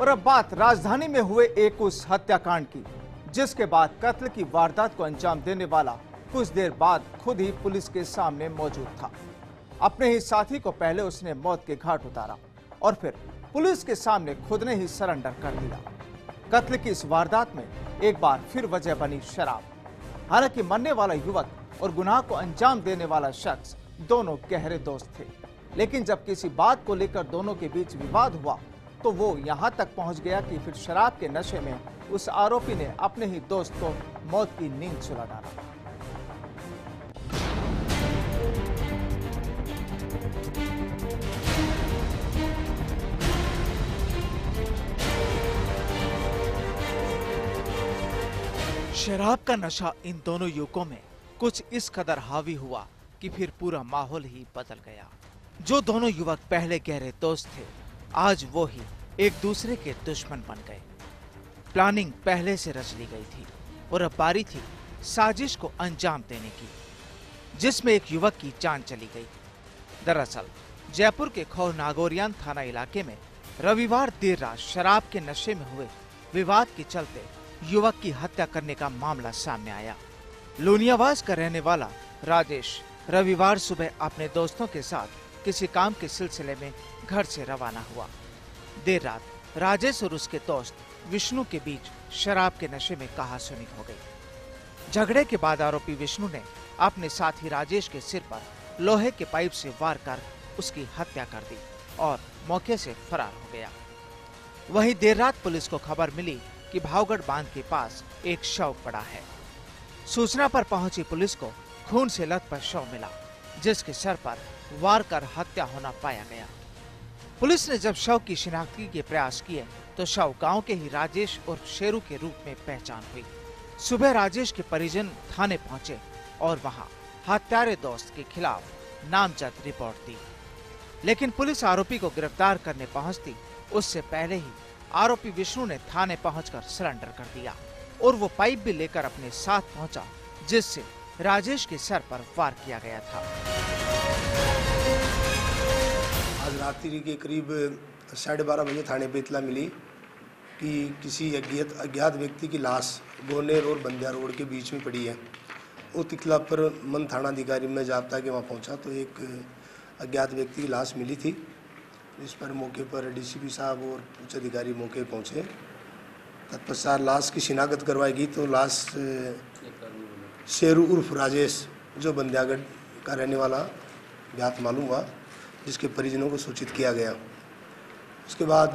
और अब बात राजधानी में हुए एक उस हत्याकांड की, जिसके बाद कत्ल की वारदात को अंजाम देने वाला कुछ देर बाद खुद ही पुलिस के सामने मौजूद था। अपने ही साथी को पहले उसने मौत के घाट उतारा और फिर पुलिस के सामने खुद ने ही सरेंडर कर दिया। कत्ल की इस वारदात में एक बार फिर वजह बनी शराब। हालांकि मरने वाला युवक और गुनाह को अंजाम देने वाला शख्स दोनों गहरे दोस्त थे, लेकिन जब किसी बात को लेकर दोनों के बीच विवाद हुआ तो वो यहां तक पहुंच गया कि फिर शराब के नशे में उस आरोपी ने अपने ही दोस्त को मौत की नींद सुला डाला। शराब का नशा इन दोनों युवकों में कुछ इस कदर हावी हुआ कि फिर पूरा माहौल ही बदल गया। जो दोनों युवक पहले गहरे दोस्त थे, आज वो ही एक दूसरे के दुश्मन बन गए। प्लानिंग पहले से रच ली गई थी और अब बारी थी साजिश को अंजाम देने की, जिसमें एक युवक की जान चली गई। दरअसल जयपुर के खौर नागौरियान थाना इलाके में रविवार देर रात शराब के नशे में हुए विवाद के चलते युवक की हत्या करने का मामला सामने आया। लूनियावास का रहने वाला राजेश रविवार सुबह अपने दोस्तों के साथ किसी काम के सिलसिले में घर से रवाना हुआ। देर रात राजेश और उसके दोस्त विष्णु के बीच शराब के नशे में कहासुनी हो गई। झगड़े के बाद आरोपी विष्णु ने अपने साथी राजेश के सिर पर लोहे के पाइप से वार कर उसकी हत्या कर दी और मौके से फरार हो गया। वहीं देर रात पुलिस को खबर मिली कि भावगढ़ बांध के पास एक शव पड़ा है। सूचना पर पहुंची पुलिस को खून से लथपथ शव मिला, जिसके सर पर वार कर हत्या होना पाया गया। पुलिस ने जब शव की शिनाख्ती के प्रयास किए तो शव गांव के ही राजेश और शेरू के रूप में पहचान हुई। सुबह राजेश के परिजन थाने पहुंचे और वहां हत्यारे दोस्त के खिलाफ नामजद रिपोर्ट दी, लेकिन पुलिस आरोपी को गिरफ्तार करने पहुंचती उससे पहले ही आरोपी विष्णु ने थाने पहुंचकर सरेंडर कर दिया और वो पाइप भी लेकर अपने साथ पहुंचा, जिससे राजेश के सर पर वार किया गया था। आज रात्रि के करीब 12:30 बजे थाने पे इतला मिली कि किसी अज्ञात व्यक्ति की लाश गोनेर और बंदिया रोड के बीच में पड़ी है। उस इतला पर मन थाना अधिकारी में जाब्ता के वहाँ पहुँचा तो एक अज्ञात व्यक्ति की लाश मिली थी। इस पर मौके पर डीसीपी साहब और उच्च अधिकारी मौके पहुँचे। तत्पश्चात लाश की शिनाख्त करवाई गई तो लाश शेरू उर्फ राजेश, जो बंदियागढ़ का रहने वाला ज्ञात मालूम हुआ, जिसके परिजनों को सूचित किया गया। उसके बाद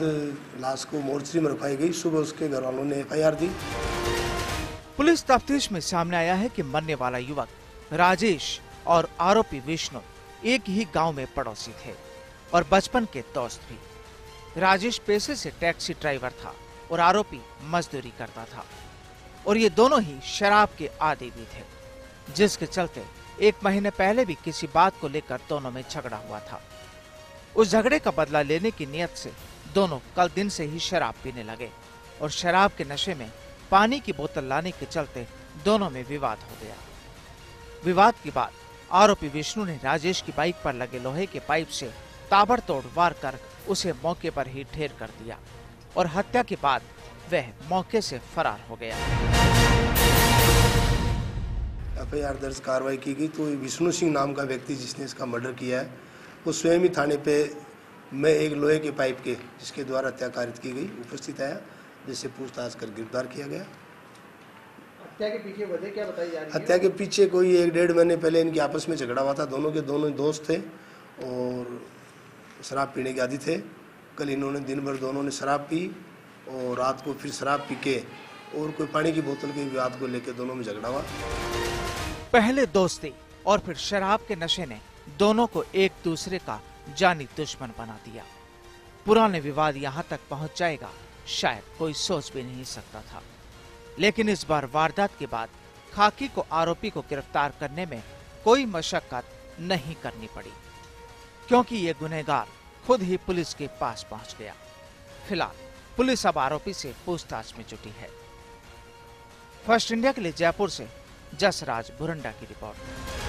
लाश को मोर्चरी में रखवाई गई। सुबह उसके घर वालों ने FIR दी। पुलिस तफ्तीश में सामने आया है कि मरने वाला युवक राजेश और आरोपी विष्णु एक ही गांव में पड़ोसी थे और बचपन के दोस्त भी। राजेश पेशे से टैक्सी ड्राइवर था और आरोपी मजदूरी करता था और ये दोनों ही शराब के आदी भी थे, जिसके चलते 1 महीने पहले भी किसी बात को लेकर दोनों में झगड़ा हुआ था। उस झगड़े का बदला लेने की नियत से दोनों कल दिन से ही शराब पीने लगे और शराब के नशे में पानी की बोतल लाने के चलते दोनों में विवाद हो गया। विवाद के बाद आरोपी विष्णु ने राजेश की बाइक पर लगे लोहे के पाइप से ताबड़तोड़ वार कर उसे मौके पर ही ढेर कर दिया और हत्या के बाद वह मौके से फरार हो गया। FIR दर्ज कार्रवाई की गई तो विष्णु सिंह नाम का व्यक्ति जिसने इसका मर्डर किया है, वो स्वयं ही थाने पे में एक लोहे के पाइप के जिसके द्वारा हत्या कारित की गई उपस्थित आया, जिससे पूछताछ कर गिरफ्तार किया गया। हत्या के पीछे वजह क्या बताई जा रही है? हत्या के पीछे कोई 1-1.5 महीने पहले इनके आपस में झगड़ा हुआ था। दोनों के दोनों दोस्त थे और शराब पीने के आदी थे। कल इन्होंने दिन भर दोनों ने शराब पी और रात को फिर शराब पी के और कोई पानी की बोतल के विवाद को लेकर दोनों में झगड़ा हुआ। पहले दोस्ती और फिर शराब के नशे ने दोनों को एक दूसरे का जानी दुश्मन बना दिया। पुराने विवाद यहाँ तक पहुँच जाएगा शायद कोई सोच भी नहीं सकता था, लेकिन इस बार वारदात के बाद खाकी को आरोपी को गिरफ्तार करने में कोई मशक्कत नहीं करनी पड़ी, क्योंकि ये गुनहगार खुद ही पुलिस के पास पहुंच गया। फिलहाल पुलिस अब आरोपी से पूछताछ में जुटी है। फर्स्ट इंडिया के लिए जयपुर से जसराज बुरंडा की रिपोर्ट।